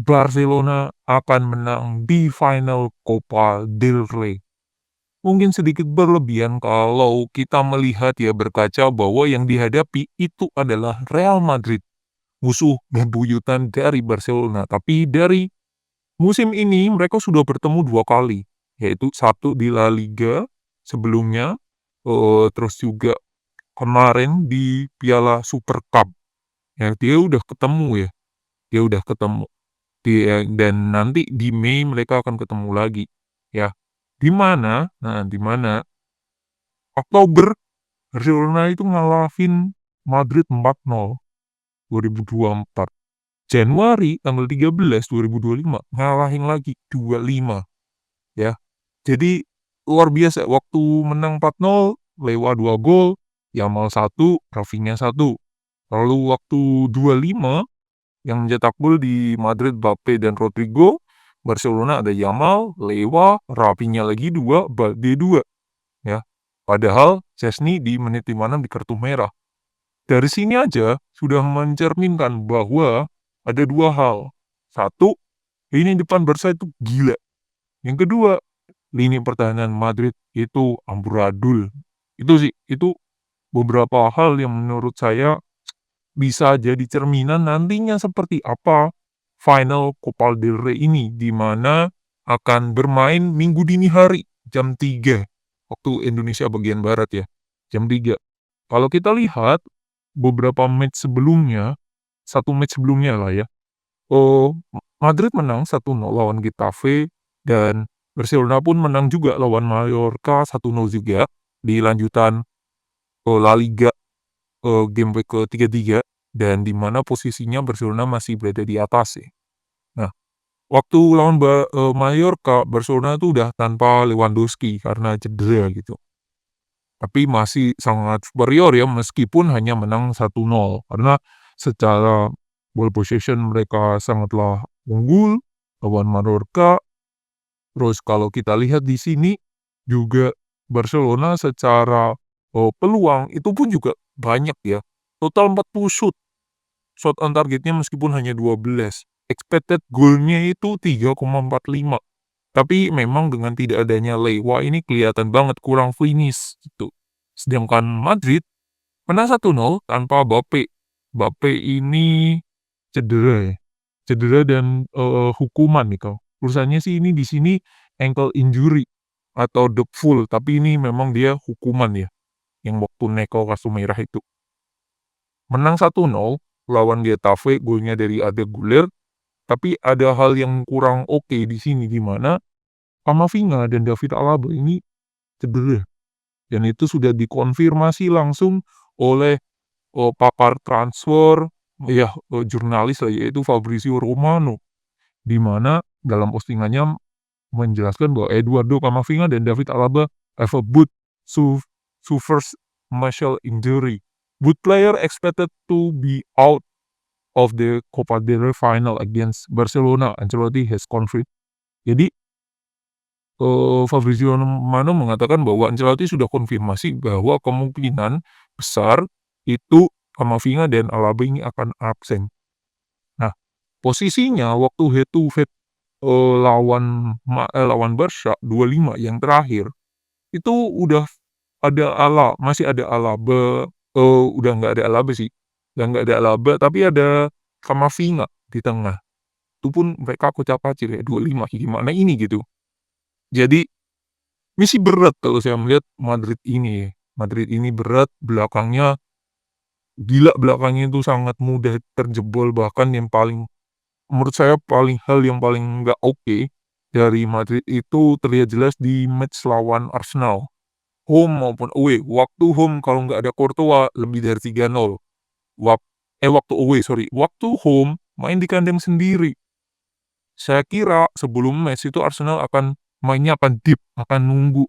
Barcelona akan menang di final Copa del Rey. Mungkin sedikit berlebihan kalau kita melihat ya berkaca bahwa yang dihadapi itu adalah Real Madrid, musuh bebuyutan dari Barcelona. Tapi dari musim ini mereka sudah bertemu 2 kali, yaitu satu di La Liga sebelumnya, terus juga kemarin di Piala Super Cup. Ya, dia udah ketemu. Dan nanti di Mei mereka akan ketemu lagi, ya. Di mana Oktober Barcelona itu ngalahin Madrid 4-0, 2024. Januari tanggal 13, 2025 ngalahin lagi 2-5, ya. Jadi luar biasa, waktu menang 4-0 lewat 2 gol, Yamal 1, Rafinha 1. Lalu waktu 2-5 yang mencetak gol di Madrid Mbappe dan Rodrigo, Barcelona ada Yamal, Lewa, Rafinha lagi 2, Balde 2, ya. Padahal Szczęsny di menit 56 di kartu merah. Dari sini aja sudah mencerminkan bahwa ada 2 hal. Satu, lini depan Barca itu gila. Yang kedua, lini pertahanan Madrid itu amburadul. Itu beberapa hal yang menurut saya bisa jadi cerminan nantinya seperti apa final Copa del Rey ini, di mana akan bermain Minggu dini hari jam 3 waktu Indonesia bagian barat ya, jam 3. Kalau kita lihat beberapa match sebelumnya, satu match sebelumnya lah ya, oh, Madrid menang 1-0 lawan Getafe, dan Barcelona pun menang juga lawan Mallorca 1-0 juga di lanjutan La Liga, game week ke-33, dan di mana posisinya Barcelona masih berada di atas ya. Nah, waktu lawan Mallorca, Barcelona tuh udah tanpa Lewandowski karena cedera gitu. Tapi masih sangat superior ya, meskipun hanya menang 1-0. Karena secara ball possession mereka sangatlah unggul lawan Mallorca. Terus kalau kita lihat di sini juga Barcelona secara peluang itu pun juga banyak ya. Total 40 shot on targetnya meskipun hanya 12. Expected goalnya itu 3,45. Tapi memang dengan tidak adanya Lewa ini kelihatan banget kurang finish gitu. Sedangkan Madrid menang 1-0 tanpa Mbappe. Mbappe ini cedera ya. Cedera dan hukuman nih kalau urusannya sih ini di sini ankle injury atau the full, tapi ini memang dia hukuman ya, yang waktu Neko kartu merah itu. Menang 1-0 lawan Getafe, golnya dari Arda Güler, tapi ada hal yang kurang oke di sini, di mana Camavinga dan David Alaba ini cedera, dan itu sudah dikonfirmasi langsung oleh pakar transfer, ya, jurnalis lah, yaitu Fabrizio Romano, di mana dalam postingannya menjelaskan bahwa Eduardo Camavinga dan David Alaba have a both suffers muscle injury. Both player expected to be out of the Copa del Rey final against Barcelona, Ancelotti has confirmed. Jadi Fabrizio Romano mengatakan bahwa Ancelotti sudah konfirmasi bahwa kemungkinan besar itu Camavinga dan Alaba ini akan absen. Nah, posisinya waktu head to head lawan Barca 2-5 yang terakhir, itu masih ada Alaba, udah nggak ada Alaba sih, udah nggak ada Alaba, tapi ada Camavinga di tengah. Itu pun mereka kocak-kacir ya, 2-5, gimana ini gitu. Jadi misi berat kalau saya melihat Madrid ini. Madrid ini berat, belakangnya gila, belakangnya itu sangat mudah terjebol, bahkan yang paling, menurut saya hal yang paling nggak oke dari Madrid itu terlihat jelas di match lawan Arsenal. Home maupun away. Waktu home kalau nggak ada Courtois lebih dari 3-0. Waktu away, sorry. Waktu home main di kandang sendiri. Saya kira sebelum match itu Arsenal mainnya akan deep, akan nunggu.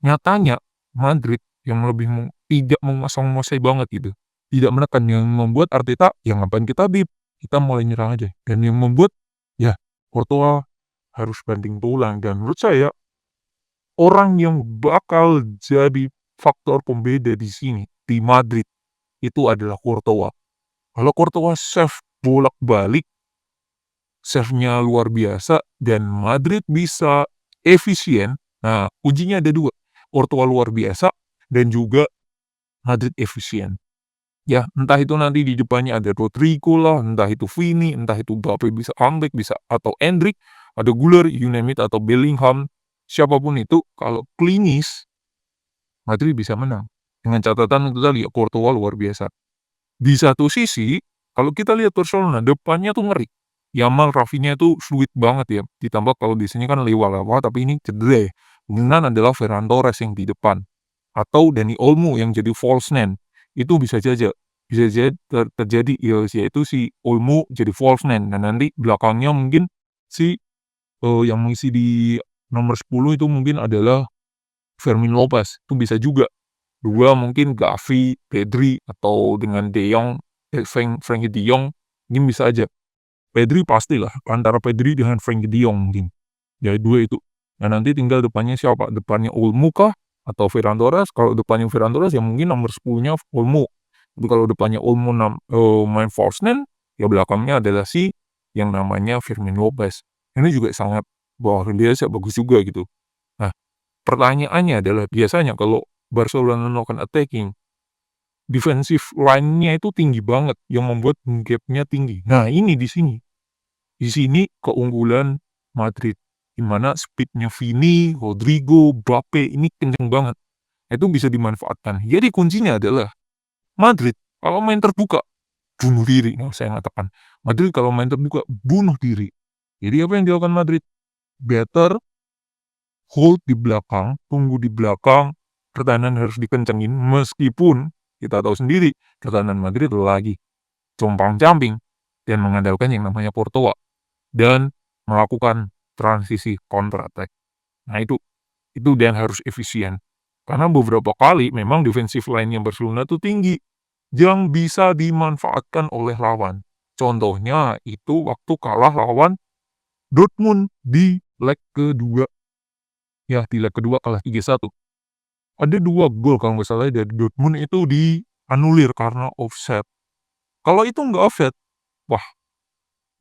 Nyatanya Madrid yang lebih tidak menguasai banget gitu. Tidak menekan, yang membuat Arteta, "Ya ngapain kita deep, kita mulai nyerang aja." Dan yang membuat, ya, Courtois harus banting tulang. Dan menurut saya, orang yang bakal jadi faktor pembeda di sini, di Madrid, itu adalah Courtois. Kalau Courtois save bolak-balik, serve-nya luar biasa dan Madrid bisa efisien. Nah, ujinya ada 2, Courtois luar biasa dan juga Madrid efisien. Ya, entah itu nanti di depannya ada Rodrigo lah, entah itu Vini, entah itu Mbappe bisa comeback, bisa atau Endrick, ada Güler, you name it, atau Bellingham, siapapun itu, kalau klinis, Madrid bisa menang. Dengan catatan itu tadi, Courtois luar biasa. Di satu sisi, kalau kita lihat Barcelona, depannya tuh ngeri. Yamal, Rafinha itu fluid banget ya. Ditambah kalau di sini kan Lewa-Lewa, tapi ini cedera ya. Kemungkinan adalah Ferran Torres yang di depan. Atau Dani Olmo yang jadi false nine. Itu bisa saja. Bisa jadi terjadi, yaitu si Olmo jadi false nine. Dan nanti belakangnya mungkin si yang mengisi di nomor 10 itu mungkin adalah Fermin Lopez. Itu bisa juga. 2 mungkin Gavi, Pedri, atau dengan De Jong, Frenkie De Jong, mungkin bisa aja. Pedri pastilah, antara Pedri dengan Frenkie De Jong mungkin. Jadi 2 itu. Nah nanti tinggal depannya siapa? Depannya Olmo kah? Atau Ferran Torres? Kalau depannya Ferran Torres ya mungkin nomor 10-nya Olmo. Tapi kalau depannya Olmo main false nine, ya belakangnya adalah si yang namanya Fermin Lopez. Ini juga sangat luar biasa, bagus juga gitu. Nah, pertanyaannya adalah biasanya kalau Barcelona melakukan attacking, defensive line-nya itu tinggi banget yang membuat gap-nya tinggi. Nah, ini di sini. Di sini keunggulan Madrid. Di mana speed-nya Vini, Rodrigo, Mbappe ini kenceng banget. Itu bisa dimanfaatkan. Jadi kuncinya adalah Madrid kalau main terbuka bunuh diri. Nah, saya mengatakan Madrid kalau main terbuka bunuh diri. Jadi apa yang dilakukan Madrid? Better hold di belakang, tunggu di belakang, pertahanan harus dikencengin meskipun kita tahu sendiri pertahanan Madrid lagi compang-camping dan mengandalkan yang namanya Courtois dan melakukan transisi counter attack. Nah itu dan harus efisien. Karena beberapa kali memang defensive line yang Barcelona itu tinggi yang bisa dimanfaatkan oleh lawan. Contohnya itu waktu kalah lawan Dortmund di leg kedua. Ya, di leg kedua kalah 3-1. Ada 2 gol kalau nggak salah dari Dortmund itu dianulir karena offside. Kalau itu nggak offside, wah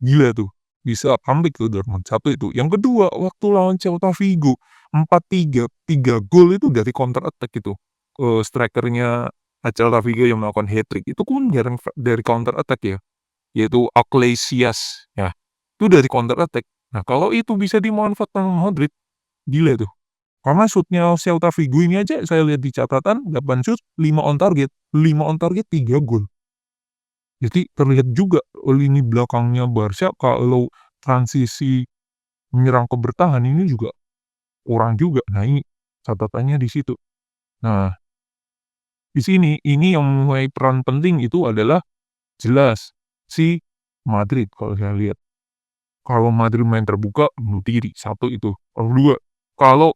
gila tuh. Bisa comeback tuh Dortmund. 1 itu. Yang kedua, waktu lawan Celta Vigo 4-3, 3 gol itu dari counter attack itu. Strikernya Celta Vigo yang melakukan hat-trick. Itu kan dari counter attack ya. Yaitu Iglesias. Ya, itu dari counter attack. Nah, kalau itu bisa dimanfaatkan Madrid, gila tuh. Karena shoot-nya Celta Vigo ini aja saya lihat di catatan 8 shoot, 5 on target. 5 on target, 3 gol. Jadi terlihat juga lini belakangnya Barca kalau transisi menyerang ke bertahan ini juga kurang juga. Nah, ini catatannya di situ. Nah, di sini ini yang mempunyai peran penting itu adalah jelas si Madrid kalau saya lihat. Kalau Madrid main terbuka, bunuh diri. 1 itu. Kalau 2, kalau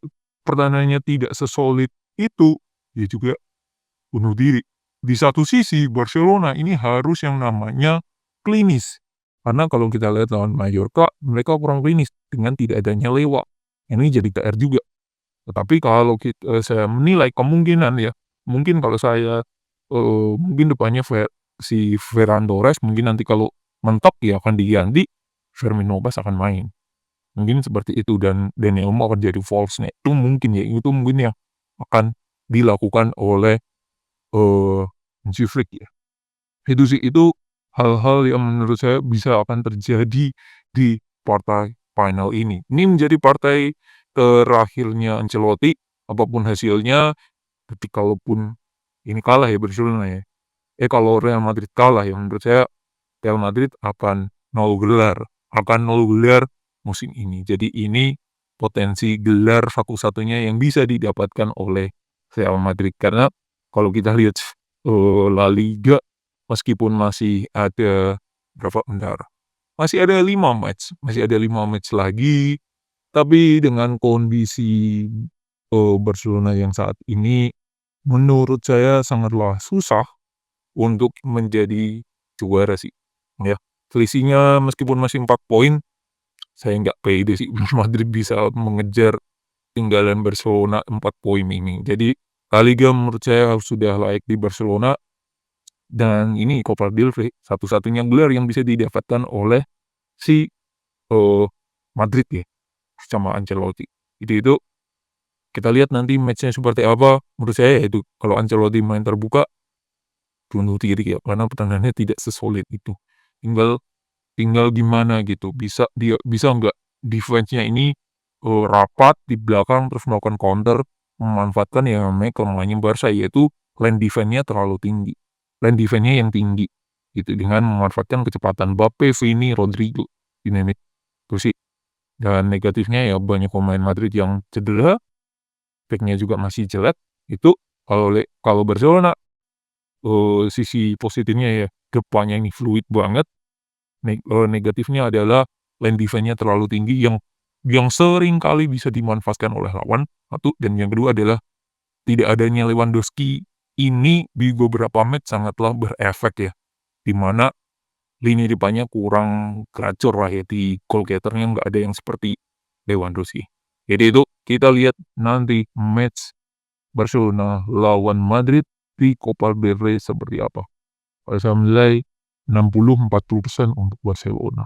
pertahanannya tidak sesolid itu, ya juga bunuh diri. Di satu sisi, Barcelona ini harus yang namanya klinis. Karena kalau kita lihat lawan Mallorca, mereka kurang klinis dengan tidak adanya Lewa. Ini jadi PR juga. Tetapi kalau saya menilai kemungkinan ya, mungkin kalau saya mungkin depannya si Ferran Torres, mungkin nanti kalau mentok ya akan diganti, Fermin Lopez akan main. Mungkin seperti itu dan Daniel Olmo akan jadi false nine. Itu mungkin ya, itu mungkin yang akan dilakukan oleh Hansi Flick ya. Itu sih, itu hal-hal yang menurut saya bisa akan terjadi di partai final ini. Ini menjadi partai terakhirnya Ancelotti, apapun hasilnya, kalaupun ini kalah ya Barcelona ya. Kalau Real Madrid kalah ya menurut saya Real Madrid akan 0 gelar, musim ini. Jadi ini potensi gelar satu-satunya yang bisa didapatkan oleh Real Madrid. Karena kalau kita lihat La Liga, meskipun masih ada masih ada 5 match lagi, tapi dengan kondisi Barcelona yang saat ini, menurut saya sangatlah susah untuk menjadi juara sih, ya. Selisihnya meskipun masih 4 poin, saya nggak pede sih Madrid bisa mengejar ketinggalan Barcelona 4 poin ini. Jadi La Liga menurut saya sudah layak di Barcelona dan ini Copa del Rey satu-satunya gelar yang bisa didapatkan oleh si Madrid ya, sama Ancelotti. Itu kita lihat nanti match-nya seperti apa. Menurut saya ya itu, kalau Ancelotti main terbuka, bunuh diri ya, karena pertahanannya tidak sesolid itu. Tinggal tinggal gimana gitu, bisa nggak defense-nya ini, rapat di belakang terus melakukan counter, memanfaatkan yang namanya kelemahannya Barca, yaitu line defense-nya terlalu tinggi. Line defense-nya yang tinggi, gitu, dengan memanfaatkan kecepatan Mbappe, Vini, Rodrigo, ini itu sih. Dan negatifnya ya banyak pemain Madrid yang cedera, back-nya juga masih jelek, itu kalau Barcelona, sisi positifnya ya, depannya ini fluid banget. Negatifnya adalah line defense-nya terlalu tinggi yang sering kali bisa dimanfaatkan oleh lawan, satu, dan yang kedua adalah tidak adanya Lewandowski ini di beberapa match sangatlah berefek ya, di mana lini depannya kurang gacor lah ya, di goal getter-nya nggak ada yang seperti Lewandowski. Jadi itu kita lihat nanti match Barcelona lawan Madrid di Copa del Rey seperti apa. Kalau saya menilai 60-40% untuk Barcelona.